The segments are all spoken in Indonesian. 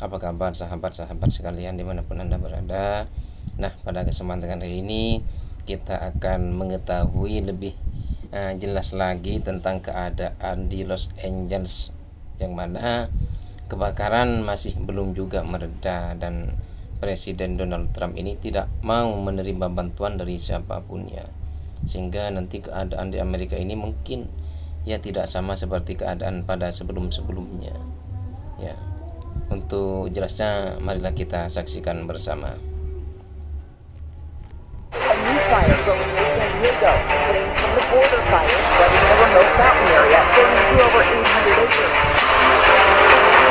Apa kabar sahabat-sahabat sekalian dimanapun Anda berada. Nah, pada kesempatan hari ini kita akan mengetahui lebih jelas lagi tentang keadaan di Los Angeles, yang mana kebakaran masih belum juga mereda dan Presiden Donald Trump ini tidak mau menerima bantuan dari siapapun ya, sehingga nanti keadaan di Amerika ini mungkin ya tidak sama seperti keadaan pada sebelum-sebelumnya ya. Untuk jelasnya, marilah kita saksikan bersama. A new fire going near San Diego, fleeing from the border fire spreading in a remote mountain area, burning to over 800 acres.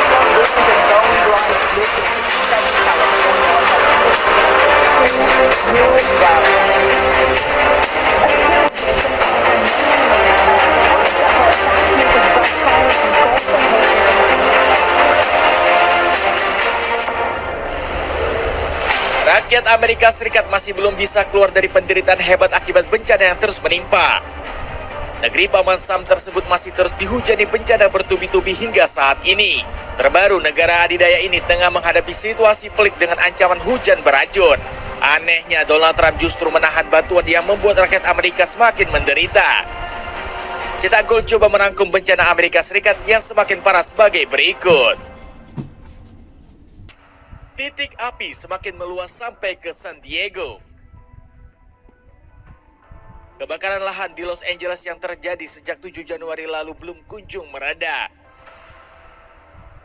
Strong winds and bone-dry conditions in Southern California are new drought. A series of Rakyat Amerika Serikat masih belum bisa keluar dari penderitaan hebat akibat bencana yang terus menimpa. Negeri Paman Sam tersebut masih terus dihujani bencana bertubi-tubi hingga saat ini. Terbaru, negara adidaya ini tengah menghadapi situasi pelik dengan ancaman hujan beracun. Anehnya, Donald Trump justru menahan bantuan yang membuat rakyat Amerika semakin menderita. Cetak Gol coba merangkum bencana Amerika Serikat yang semakin parah sebagai berikut. Titik api semakin meluas sampai ke San Diego. Kebakaran lahan di Los Angeles yang terjadi sejak 7 Januari lalu belum kunjung mereda.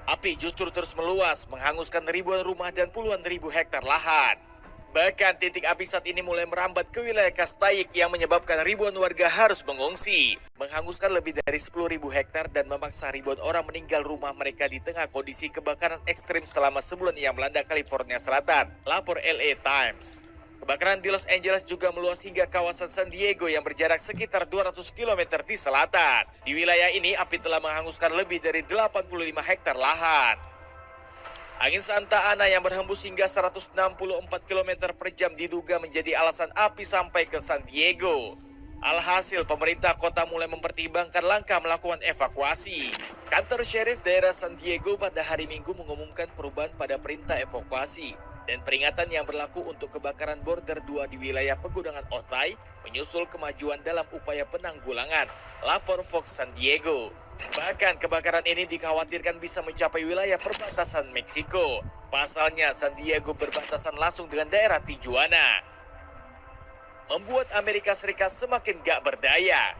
Api justru terus meluas, menghanguskan ribuan rumah dan puluhan ribu hektar lahan. Bahkan titik api saat ini mulai merambat ke wilayah Castaic yang menyebabkan ribuan warga harus mengungsi. Menghanguskan lebih dari 10.000 hektar dan memaksa ribuan orang meninggal rumah mereka di tengah kondisi kebakaran ekstrim selama sebulan yang melanda California Selatan, lapor LA Times. Kebakaran di Los Angeles juga meluas hingga kawasan San Diego yang berjarak sekitar 200 km di selatan. Di wilayah ini, api telah menghanguskan lebih dari 85 hektar lahan. Angin Santa Ana yang berhembus hingga 164 km per jam diduga menjadi alasan api sampai ke San Diego. Alhasil, pemerintah kota mulai mempertimbangkan langkah melakukan evakuasi. Kantor Sheriff daerah San Diego pada hari Minggu mengumumkan perubahan pada perintah evakuasi dan peringatan yang berlaku untuk kebakaran border 2 di wilayah pegunungan Otay menyusul kemajuan dalam upaya penanggulangan, lapor Fox San Diego. Bahkan kebakaran ini dikhawatirkan bisa mencapai wilayah perbatasan Meksiko. Pasalnya, San Diego berbatasan langsung dengan daerah Tijuana, membuat Amerika Serikat semakin gak berdaya.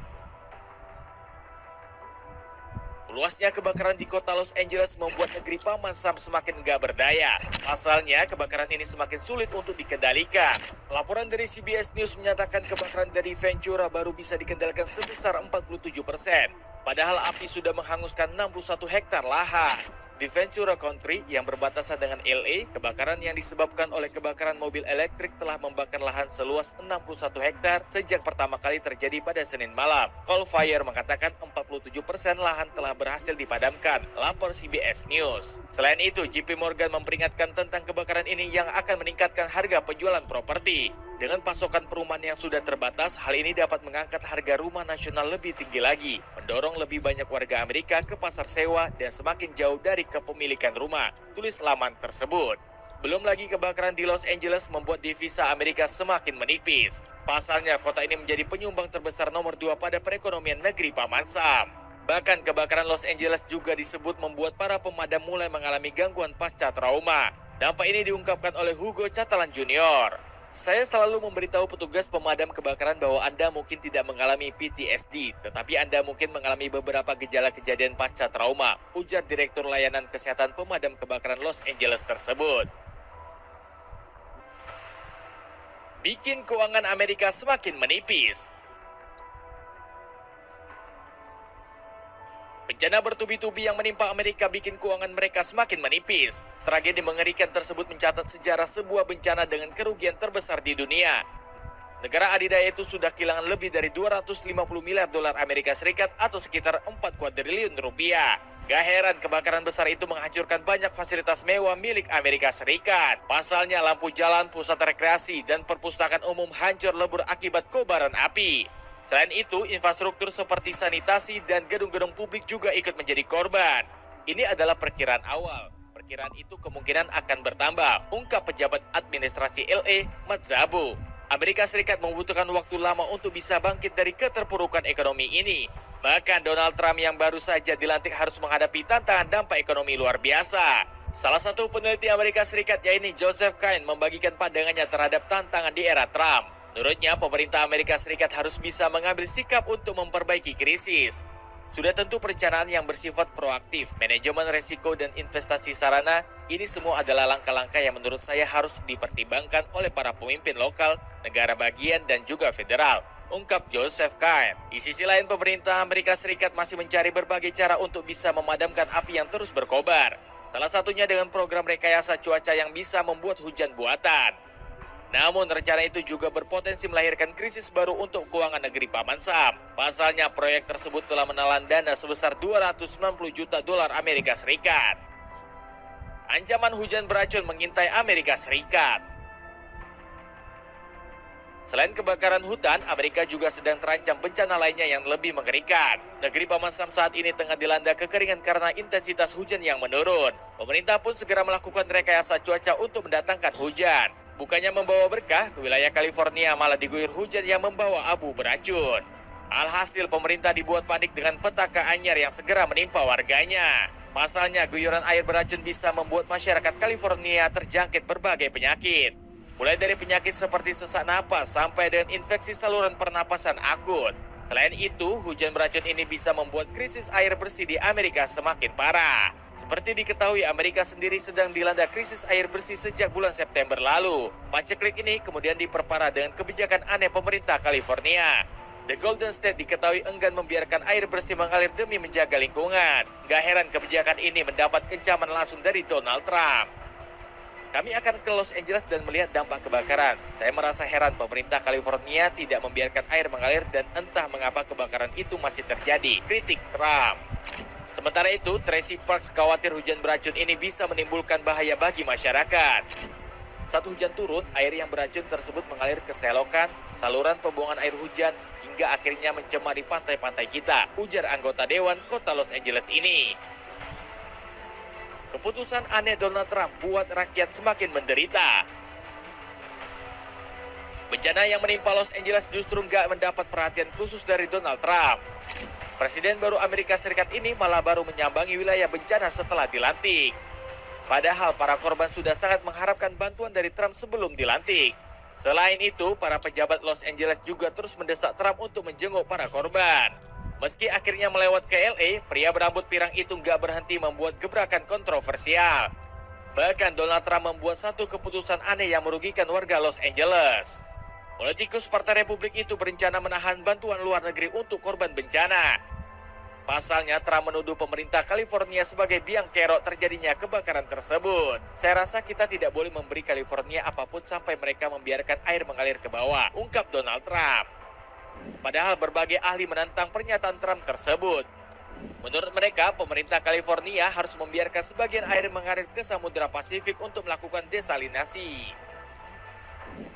Luasnya kebakaran di kota Los Angeles membuat negeri Paman Sam semakin gak berdaya. Pasalnya, kebakaran ini semakin sulit untuk dikendalikan. Laporan dari CBS News menyatakan kebakaran dari Ventura baru bisa dikendalikan sebesar 47%. Padahal api sudah menghanguskan 61 hektar lahan. Di Ventura Country yang berbatasan dengan LA, kebakaran yang disebabkan oleh kebakaran mobil elektrik telah membakar lahan seluas 61 hektar sejak pertama kali terjadi pada Senin malam. Coal Fire mengatakan 47% lahan telah berhasil dipadamkan, lapor CBS News. Selain itu, JP Morgan memperingatkan tentang kebakaran ini yang akan meningkatkan harga penjualan properti. Dengan pasokan perumahan yang sudah terbatas, hal ini dapat mengangkat harga rumah nasional lebih tinggi lagi, mendorong lebih banyak warga Amerika ke pasar sewa dan semakin jauh dari kepemilikan rumah, tulis laman tersebut. Belum lagi kebakaran di Los Angeles membuat devisa Amerika semakin menipis. Pasalnya, kota ini menjadi penyumbang terbesar nomor 2 pada perekonomian negeri Paman Sam. Bahkan kebakaran Los Angeles juga disebut membuat para pemadam mulai mengalami gangguan pasca trauma. Dampak ini diungkapkan oleh Hugo Catalan Jr. Saya selalu memberitahu petugas pemadam kebakaran bahwa Anda mungkin tidak mengalami PTSD, tetapi Anda mungkin mengalami beberapa gejala kejadian pasca trauma, ujar Direktur Layanan Kesehatan Pemadam Kebakaran Los Angeles tersebut. Bikin keuangan Amerika semakin menipis. Bencana bertubi-tubi yang menimpa Amerika bikin keuangan mereka semakin menipis. Tragedi mengerikan tersebut mencatat sejarah sebuah bencana dengan kerugian terbesar di dunia. Negara adidaya itu sudah kehilangan lebih dari 250 miliar dolar Amerika Serikat atau sekitar 4 kuadriliun rupiah. Gak heran kebakaran besar itu menghancurkan banyak fasilitas mewah milik Amerika Serikat. Pasalnya lampu jalan, pusat rekreasi, dan perpustakaan umum hancur lebur akibat kobaran api. Selain itu, infrastruktur seperti sanitasi dan gedung-gedung publik juga ikut menjadi korban. Ini adalah perkiraan awal. perkiraan itu kemungkinan akan bertambah, ungkap pejabat administrasi LA, Matt Szabo. Amerika Serikat membutuhkan waktu lama untuk bisa bangkit dari keterpurukan ekonomi ini. Bahkan Donald Trump yang baru saja dilantik harus menghadapi tantangan dampak ekonomi luar biasa. Salah satu peneliti Amerika Serikat yaitu Joseph Kane membagikan pandangannya terhadap tantangan di era Trump. Menurutnya, pemerintah Amerika Serikat harus bisa mengambil sikap untuk memperbaiki krisis. Sudah tentu perencanaan yang bersifat proaktif, manajemen resiko dan investasi sarana, ini semua adalah langkah-langkah yang menurut saya harus dipertimbangkan oleh para pemimpin lokal, negara bagian dan juga federal, ungkap Joseph Kane. Di sisi lain, pemerintah Amerika Serikat masih mencari berbagai cara untuk bisa memadamkan api yang terus berkobar. Salah satunya dengan program rekayasa cuaca yang bisa membuat hujan buatan. Namun rencana itu juga berpotensi melahirkan krisis baru untuk keuangan negeri Paman Sam. Pasalnya proyek tersebut telah menelan dana sebesar 290 juta dolar Amerika Serikat. Ancaman hujan beracun mengintai Amerika Serikat. Selain kebakaran hutan, Amerika juga sedang terancam bencana lainnya yang lebih mengerikan. Negeri Paman Sam saat ini tengah dilanda kekeringan karena intensitas hujan yang menurun. Pemerintah pun segera melakukan rekayasa cuaca untuk mendatangkan hujan. Bukannya membawa berkah, wilayah California malah diguyur hujan yang membawa abu beracun. Alhasil pemerintah dibuat panik dengan petaka anyar yang segera menimpa warganya. Pasalnya guyuran air beracun bisa membuat masyarakat California terjangkit berbagai penyakit. Mulai dari penyakit seperti sesak napas sampai dengan infeksi saluran pernapasan akut. Selain itu, hujan beracun ini bisa membuat krisis air bersih di Amerika semakin parah. Seperti diketahui, Amerika sendiri sedang dilanda krisis air bersih sejak bulan September lalu. Paceklik ini kemudian diperparah dengan kebijakan aneh pemerintah California. The Golden State diketahui enggan membiarkan air bersih mengalir demi menjaga lingkungan. Gak heran kebijakan ini mendapat kecaman langsung dari Donald Trump. Kami akan ke Los Angeles dan melihat dampak kebakaran. Saya merasa heran pemerintah California tidak membiarkan air mengalir dan entah mengapa kebakaran itu masih terjadi, kritik Trump. Sementara itu, Tracy Parks khawatir hujan beracun ini bisa menimbulkan bahaya bagi masyarakat. Saat hujan turun, air yang beracun tersebut mengalir ke selokan, saluran pembuangan air hujan, hingga akhirnya mencemari pantai-pantai kita, ujar anggota Dewan Kota Los Angeles ini. Keputusan aneh Donald Trump buat rakyat semakin menderita. Bencana yang menimpa Los Angeles justru nggak mendapat perhatian khusus dari Donald Trump. Presiden baru Amerika Serikat ini malah baru menyambangi wilayah bencana setelah dilantik. Padahal para korban sudah sangat mengharapkan bantuan dari Trump sebelum dilantik. Selain itu, para pejabat Los Angeles juga terus mendesak Trump untuk menjenguk para korban. Meski akhirnya melewat ke LA, pria berambut pirang itu nggak berhenti membuat gebrakan kontroversial. Bahkan Donald Trump membuat satu keputusan aneh yang merugikan warga Los Angeles. Politikus Partai Republik itu berencana menahan bantuan luar negeri untuk korban bencana. Pasalnya, Trump menuduh pemerintah California sebagai biang kerok terjadinya kebakaran tersebut. Saya rasa kita tidak boleh memberi California apapun sampai mereka membiarkan air mengalir ke bawah, ungkap Donald Trump. Padahal berbagai ahli menantang pernyataan Trump tersebut. Menurut mereka, pemerintah California harus membiarkan sebagian air mengalir ke Samudra Pasifik untuk melakukan desalinasi.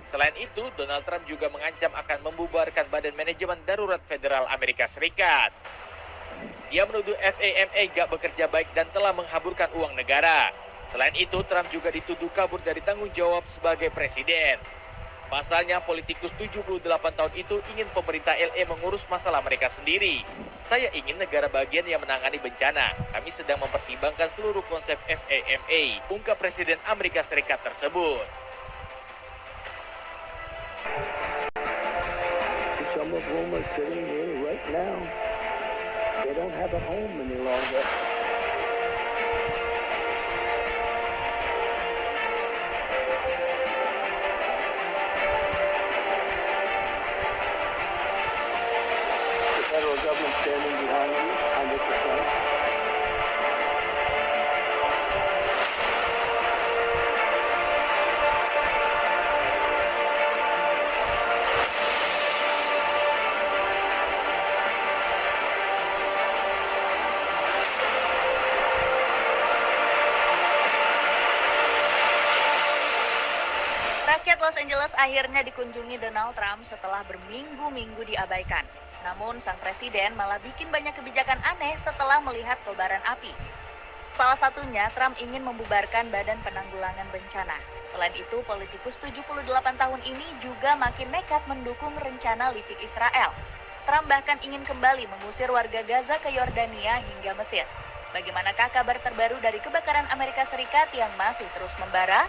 Selain itu, Donald Trump juga mengancam akan membubarkan Badan Manajemen Darurat Federal Amerika Serikat. Dia menuduh FAMA gak bekerja baik dan telah menghamburkan uang negara. Selain itu, Trump juga dituduh kabur dari tanggung jawab sebagai presiden. Pasalnya, politikus 78 tahun itu ingin pemerintah LA mengurus masalah mereka sendiri. Saya ingin negara bagian yang menangani bencana. Kami sedang mempertimbangkan seluruh konsep FAMA, ungkap Presiden Amerika Serikat tersebut. Some of them are sitting here right now. They don't have a home any longer. The federal government standing behind you 100%. Rakyat Los Angeles akhirnya dikunjungi Donald Trump setelah berminggu-minggu diabaikan. Namun sang presiden malah bikin banyak kebijakan aneh setelah melihat kobaran api. Salah satunya, Trump ingin membubarkan Badan Penanggulangan Bencana. Selain itu, politikus 78 tahun ini juga makin nekat mendukung rencana licik Israel. Trump bahkan ingin kembali mengusir warga Gaza ke Yordania hingga Mesir. Bagaimanakah kabar terbaru dari kebakaran Amerika Serikat yang masih terus membara?